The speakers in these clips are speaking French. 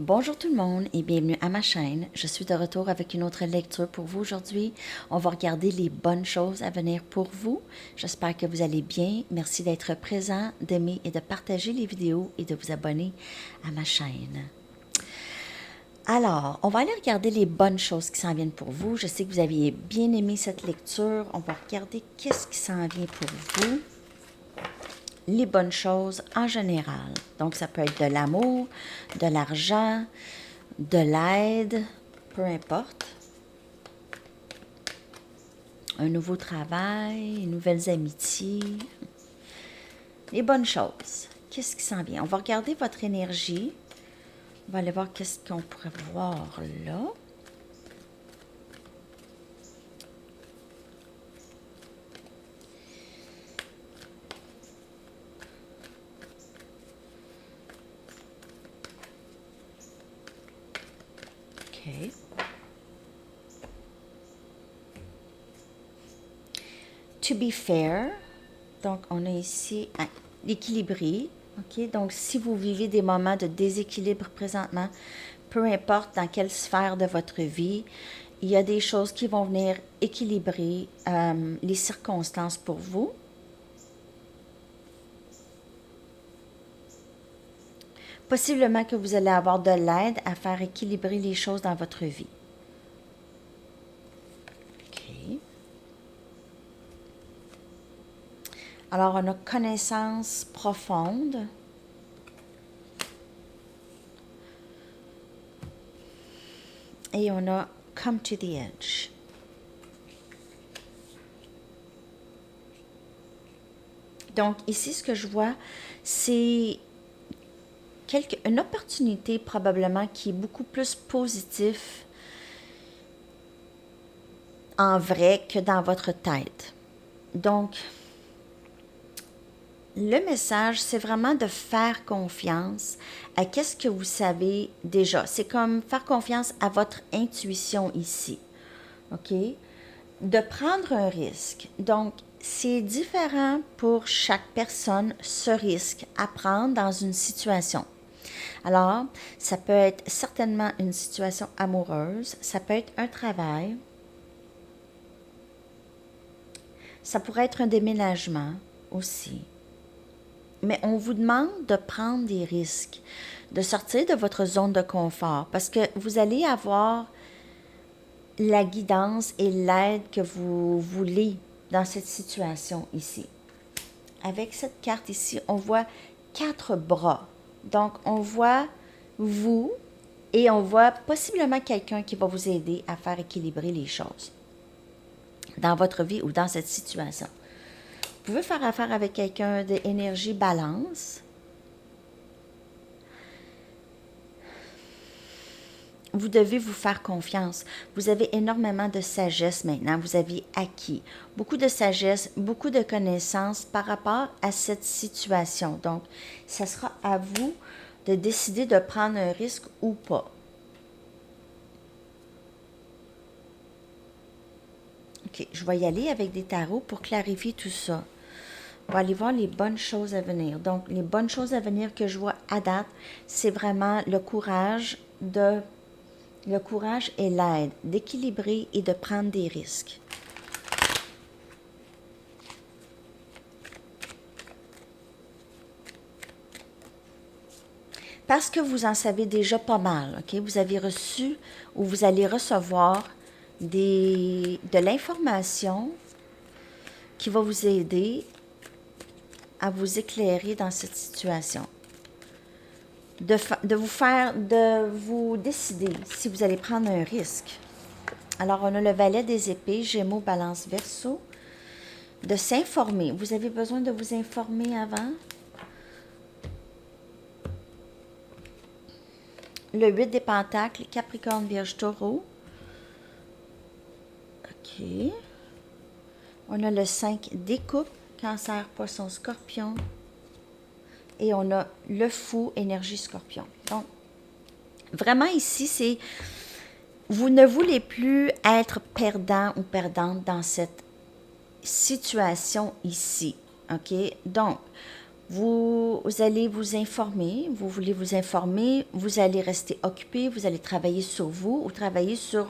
Bonjour tout le monde et bienvenue à ma chaîne. Je suis de retour avec une autre lecture pour vous aujourd'hui. On va regarder les bonnes choses à venir pour vous. J'espère que vous allez bien. Merci d'être présent, d'aimer et de partager les vidéos et de vous abonner à ma chaîne. Alors, on va aller regarder les bonnes choses qui s'en viennent pour vous. Je sais que vous aviez bien aimé cette lecture. On va regarder qu'est-ce qui s'en vient pour vous. Les bonnes choses en général. Donc, ça peut être de l'amour, de l'argent, de l'aide, peu importe. Un nouveau travail, nouvelles amitiés. Les bonnes choses. Qu'est-ce qui s'en vient? On va regarder votre énergie. On va aller voir qu'est-ce qu'on pourrait voir là. OK. To be fair. Donc, on a ici l'équilibré. OK? Donc, si vous vivez des moments de déséquilibre présentement, peu importe dans quelle sphère de votre vie, il y a des choses qui vont venir équilibrer les circonstances pour vous. Possiblement que vous allez avoir de l'aide à faire équilibrer les choses dans votre vie. OK. Alors, on a connaissance profonde. Et on a come to the edge. Donc, ici, ce que je vois, c'est une opportunité probablement qui est beaucoup plus positive en vrai que dans votre tête. Donc, le message, c'est vraiment de faire confiance à qu'est-ce que vous savez déjà. C'est comme faire confiance à votre intuition ici. OK? De prendre un risque. Donc, c'est différent pour chaque personne, ce risque à prendre dans une situation. Alors, ça peut être certainement une situation amoureuse, ça peut être un travail, ça pourrait être un déménagement aussi. Mais on vous demande de prendre des risques, de sortir de votre zone de confort parce que vous allez avoir la guidance et l'aide que vous voulez dans cette situation ici. Avec cette carte ici, on voit 4 bras. Donc, on voit vous et on voit possiblement quelqu'un qui va vous aider à faire équilibrer les choses dans votre vie ou dans cette situation. Vous pouvez faire affaire avec quelqu'un d'énergie balance. Vous devez vous faire confiance. Vous avez énormément de sagesse maintenant. Vous avez acquis beaucoup de sagesse, beaucoup de connaissances par rapport à cette situation. Donc, ça sera à vous de décider de prendre un risque ou pas. OK, je vais y aller avec des tarots pour clarifier tout ça. On va aller voir les bonnes choses à venir. Donc, les bonnes choses à venir que je vois à date, c'est vraiment le courage et l'aide d'équilibrer et de prendre des risques. Parce que vous en savez déjà pas mal, OK? Vous avez reçu ou vous allez recevoir de l'information qui va vous aider à vous éclairer dans cette situation. De vous décider si vous allez prendre un risque. Alors, on a le valet des épées, Gémeaux, Balance, Verseau. De s'informer. Vous avez besoin de vous informer avant. Le 8 des Pentacles, Capricorne, Vierge, Taureau. OK. On a le 5 des Coupes, Cancer, Poisson, Scorpion. Et on a le Fou, énergie Scorpion. Donc, vraiment ici, c'est... Vous ne voulez plus être perdant ou perdante dans cette situation ici. OK? Donc, Vous allez vous informer, vous voulez vous informer, vous allez rester occupé, vous allez travailler sur vous ou travailler sur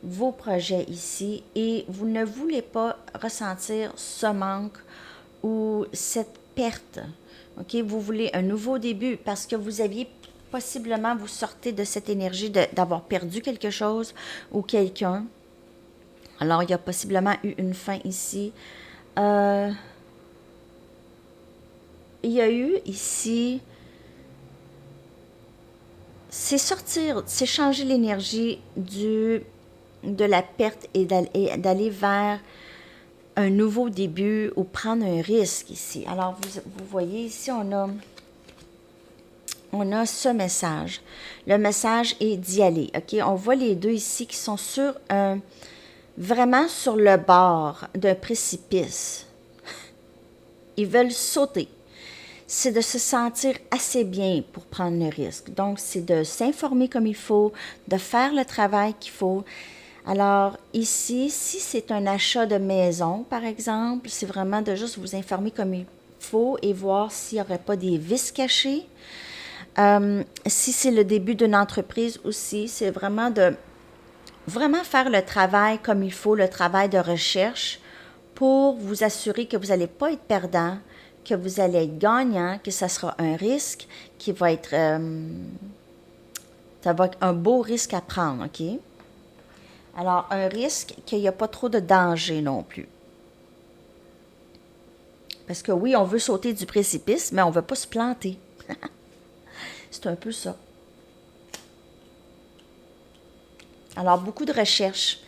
vos projets ici et vous ne voulez pas ressentir ce manque ou cette perte. OK? Vous voulez un nouveau début parce que vous aviez possiblement, vous sortez de cette énergie d'avoir perdu quelque chose ou quelqu'un. Alors, il y a possiblement eu une fin ici. Il y a eu ici, c'est sortir, c'est changer l'énergie de la perte et d'aller vers un nouveau début ou prendre un risque ici. Alors, vous voyez ici, on a ce message. Le message est d'y aller. OK? On voit les deux ici qui sont vraiment sur le bord d'un précipice. Ils veulent sauter. C'est de se sentir assez bien pour prendre le risque. Donc, c'est de s'informer comme il faut, de faire le travail qu'il faut. Alors, ici, si c'est un achat de maison, par exemple, c'est vraiment de juste vous informer comme il faut et voir s'il n'y aurait pas des vices cachés. Si c'est le début d'une entreprise aussi, c'est vraiment de vraiment faire le travail comme il faut, le travail de recherche pour vous assurer que vous n'allez pas être perdant, que vous allez être gagnant, que ça sera un risque qui va être... ça va être un beau risque à prendre, OK? Alors, un risque qu'il n'y a pas trop de danger non plus. Parce que oui, on veut sauter du précipice, mais on ne veut pas se planter. C'est un peu ça. Alors, beaucoup de recherches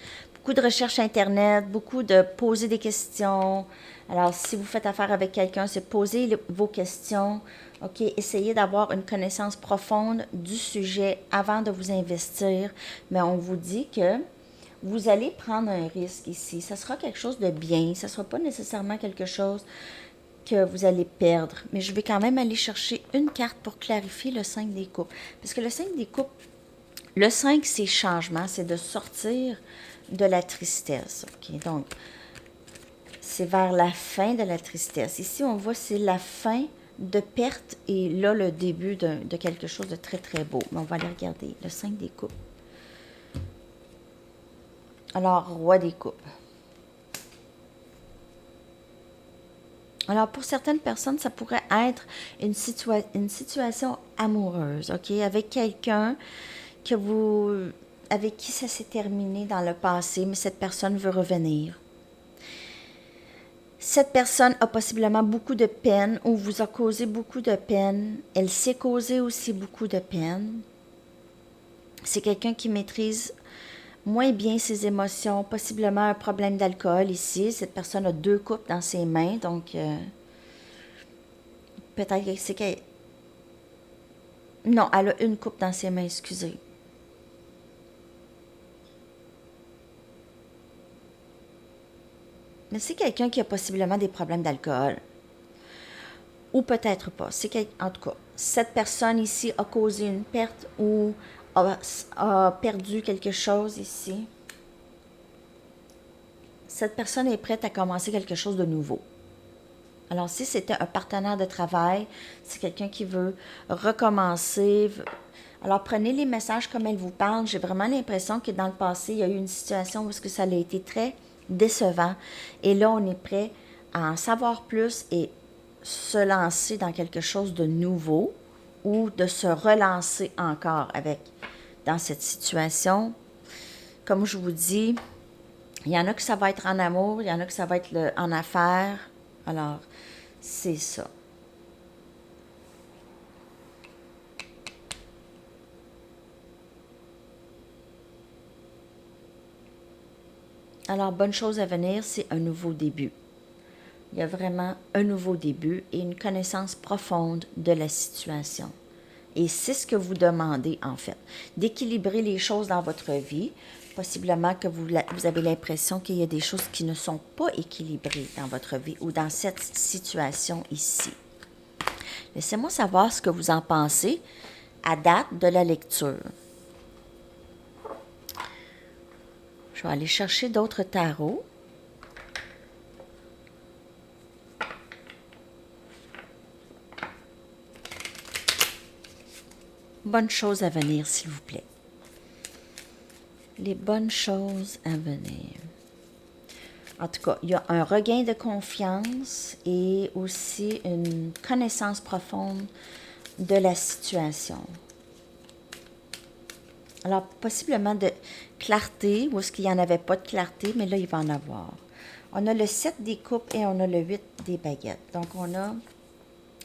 Internet, beaucoup de poser des questions. Alors, si vous faites affaire avec quelqu'un, c'est poser vos questions. OK, essayez d'avoir une connaissance profonde du sujet avant de vous investir. Mais on vous dit que vous allez prendre un risque ici. Ça sera quelque chose de bien. Ça ne sera pas nécessairement quelque chose que vous allez perdre. Mais je vais quand même aller chercher une carte pour clarifier le 5 des coupes. Parce que le 5 des coupes, le 5, c'est changement, c'est de sortir de la tristesse. OK, donc, c'est vers la fin de la tristesse. Ici, on voit c'est la fin de perte et là, le début de quelque chose de très, très beau. Mais on va aller regarder le 5 des coupes. Alors, roi des coupes. Alors, pour certaines personnes, ça pourrait être une situation amoureuse, OK, avec quelqu'un avec qui ça s'est terminé dans le passé, mais cette personne veut revenir. Cette personne a possiblement beaucoup de peine ou vous a causé beaucoup de peine. Elle s'est causé aussi beaucoup de peine. C'est quelqu'un qui maîtrise moins bien ses émotions, possiblement un problème d'alcool ici. Cette personne a 2 coupes dans ses mains, donc peut-être que c'est qu'elle... Non, elle a 1 coupe dans ses mains, excusez. Mais c'est quelqu'un qui a possiblement des problèmes d'alcool. Ou peut-être pas. En tout cas, cette personne ici a causé une perte ou a perdu quelque chose ici. Cette personne est prête à commencer quelque chose de nouveau. Alors, si c'était un partenaire de travail, c'est quelqu'un qui veut recommencer. Alors, prenez les messages comme elles vous parlent. J'ai vraiment l'impression que dans le passé, il y a eu une situation où ça a été très décevant. Et là, on est prêt à en savoir plus et se lancer dans quelque chose de nouveau ou de se relancer encore dans cette situation. Comme je vous dis, il y en a que ça va être en amour, il y en a que ça va être en affaires. Alors, c'est ça. Alors, bonne chose à venir, c'est un nouveau début. Il y a vraiment un nouveau début et une connaissance profonde de la situation. Et c'est ce que vous demandez, en fait, d'équilibrer les choses dans votre vie. Possiblement que vous avez l'impression qu'il y a des choses qui ne sont pas équilibrées dans votre vie ou dans cette situation ici. Laissez-moi savoir ce que vous en pensez à date de la lecture. Je vais aller chercher d'autres tarots. bonnes choses à venir, s'il vous plaît. Les bonnes choses à venir. En tout cas, il y a un regain de confiance et aussi une connaissance profonde de la situation. Alors, possiblement de clarté, ou est-ce qu'il n'y en avait pas de clarté, mais là, il va en avoir. On a le 7 des coupes et on a le 8 des baguettes. Donc, on a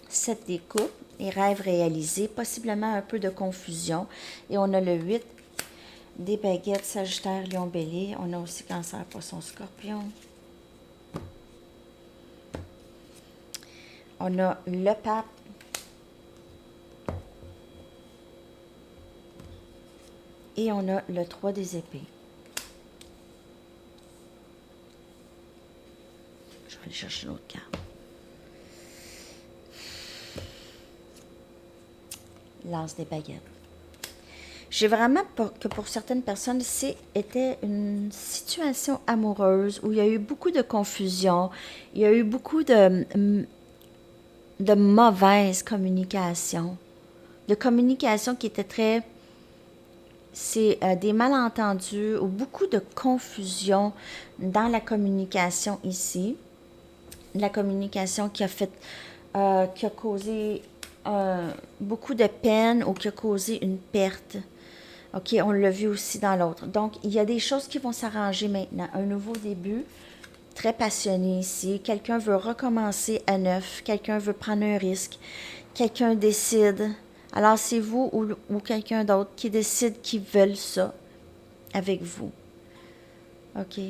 7 des coupes et rêves réalisés, possiblement un peu de confusion. Et on a le 8 des baguettes, Sagittaire, Lion, Bélier. On a aussi Cancer, Poisson, Scorpion. On a le Pape. Et on a le 3 des épées. Je vais aller chercher l'autre carte. L'As des baguettes. J'ai vraiment que pour certaines personnes, c'était une situation amoureuse où il y a eu beaucoup de confusion, il y a eu beaucoup de mauvaise communication, de communication qui était très... C'est des malentendus ou beaucoup de confusion dans la communication ici. La communication qui a fait, qui a causé beaucoup de peine ou qui a causé une perte. OK, on l'a vu aussi dans l'autre. Donc, il y a des choses qui vont s'arranger maintenant. Un nouveau début, très passionné ici. Quelqu'un veut recommencer à neuf. Quelqu'un veut prendre un risque. Quelqu'un décide. Alors, c'est vous ou quelqu'un d'autre qui décide qu'ils veulent ça avec vous. OK?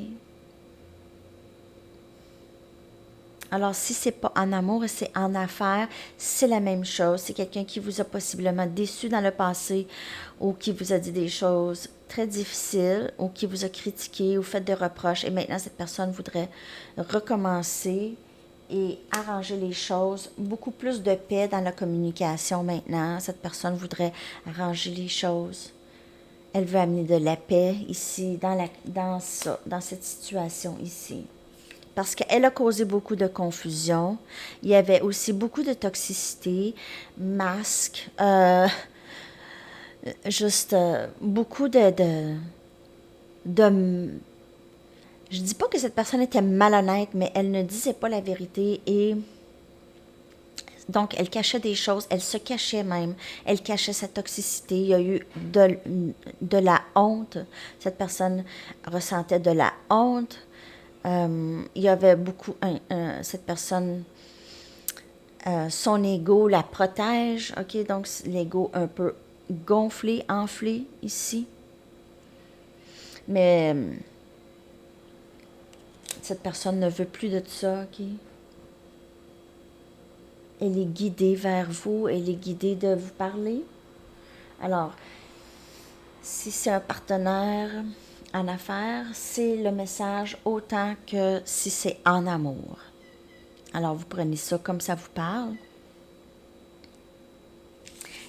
Alors, si c'est pas en amour et c'est en affaires, c'est la même chose. C'est quelqu'un qui vous a possiblement déçu dans le passé ou qui vous a dit des choses très difficiles ou qui vous a critiqué ou fait des reproches. Et maintenant, cette personne voudrait recommencer et arranger les choses. Beaucoup plus de paix dans la communication maintenant. Cette personne voudrait arranger les choses. Elle veut amener de la paix ici, dans cette situation ici. Parce qu'elle a causé beaucoup de confusion. Il y avait aussi beaucoup de toxicité, masque, beaucoup de... Je dis pas que cette personne était malhonnête, mais elle ne disait pas la vérité et donc elle cachait des choses, elle se cachait même, elle cachait sa toxicité. Il y a eu de la honte. Cette personne ressentait de la honte. Il y avait beaucoup, cette personne, son ego la protège, ok, donc l'ego un peu gonflé, enflé ici. Mais cette personne ne veut plus de ça, ok. Elle est guidée vers vous, elle est guidée de vous parler. Alors, si c'est un partenaire en affaires, c'est le message autant que si c'est en amour. Alors, vous prenez ça comme ça vous parle.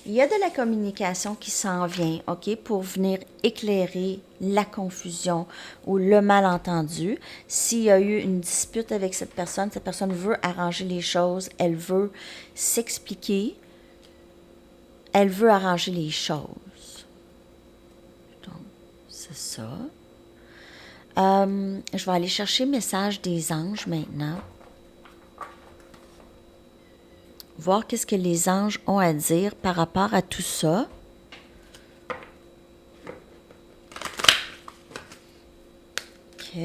Il y a de la communication qui s'en vient, OK, pour venir éclairer la confusion ou le malentendu. S'il y a eu une dispute avec cette personne veut arranger les choses, elle veut s'expliquer, elle veut arranger les choses. Donc, c'est ça. Je vais aller chercher le message des anges maintenant. Voir qu'est-ce que les anges ont à dire par rapport à tout ça. OK.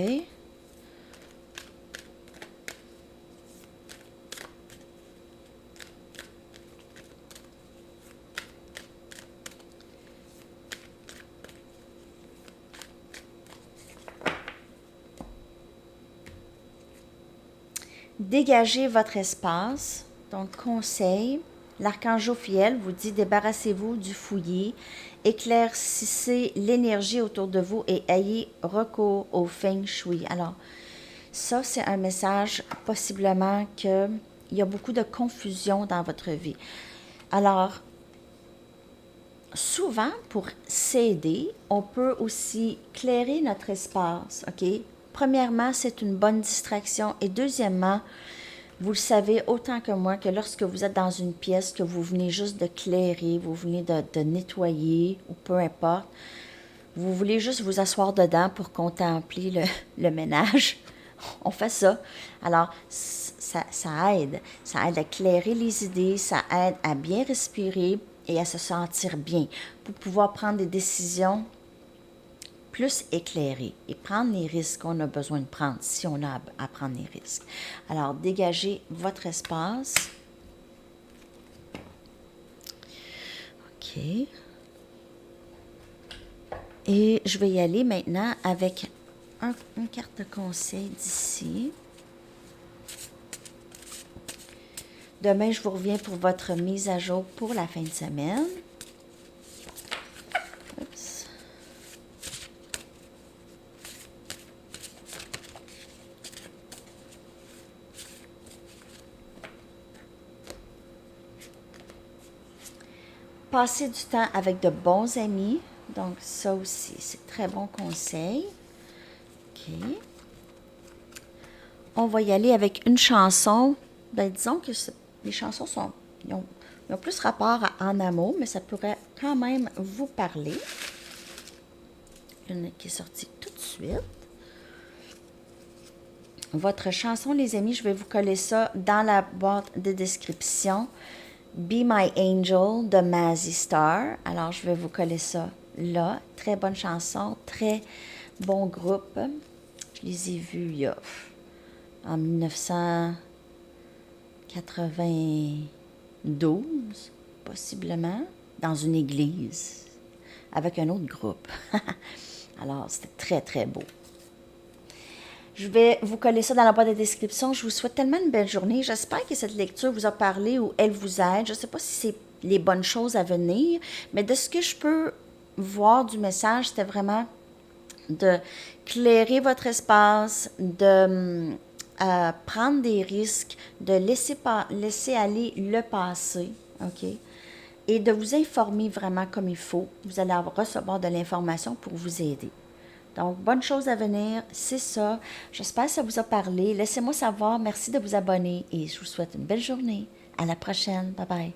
Dégagez votre espace. Donc, conseil, l'archange Jophiel vous dit débarrassez-vous du fouillis, éclaircissez l'énergie autour de vous et ayez recours au feng shui. Alors, ça, c'est un message possiblement qu'il y a beaucoup de confusion dans votre vie. Alors, souvent, pour s'aider, on peut aussi clairer notre espace, OK? Premièrement, c'est une bonne distraction et deuxièmement, Vous le savez autant que moi que lorsque vous êtes dans une pièce, que vous venez juste de clairer, vous venez de nettoyer, ou peu importe, vous voulez juste vous asseoir dedans pour contempler le ménage, on fait ça. Alors, ça aide. Ça aide à clairer les idées, ça aide à bien respirer et à se sentir bien pour pouvoir prendre des décisions plus éclairées et prendre les risques qu'on a besoin de prendre si on a à prendre les risques. Alors, dégagez votre espace. OK. Et je vais y aller maintenant avec une carte de conseil d'ici. Demain, je vous reviens pour votre mise à jour pour la fin de semaine. Oups. Passez du temps avec de bons amis. Donc, ça aussi, c'est très bon conseil. OK. On va y aller avec une chanson. Ben, disons que les chansons ils ont plus rapport en amour, mais ça pourrait quand même vous parler. Une qui est sortie tout de suite. Votre chanson, les amis, je vais vous coller ça dans la boîte de description. Be My Angel de Mazzy Star. Alors, je vais vous coller ça là. Très bonne chanson, très bon groupe. Je les ai vus il y a en 1992, possiblement, dans une église, avec un autre groupe. Alors, c'était très, très beau. Je vais vous coller ça dans la boîte de description. Je vous souhaite tellement une belle journée. J'espère que cette lecture vous a parlé ou elle vous aide. Je ne sais pas si c'est les bonnes choses à venir, mais de ce que je peux voir du message, c'était vraiment de clairer votre espace, de prendre des risques, de laisser aller le passé, OK? Et de vous informer vraiment comme il faut. Vous allez recevoir de l'information pour vous aider. Donc, bonne chose à venir, c'est ça. J'espère que ça vous a parlé. Laissez-moi savoir. Merci de vous abonner et je vous souhaite une belle journée. À la prochaine. Bye bye.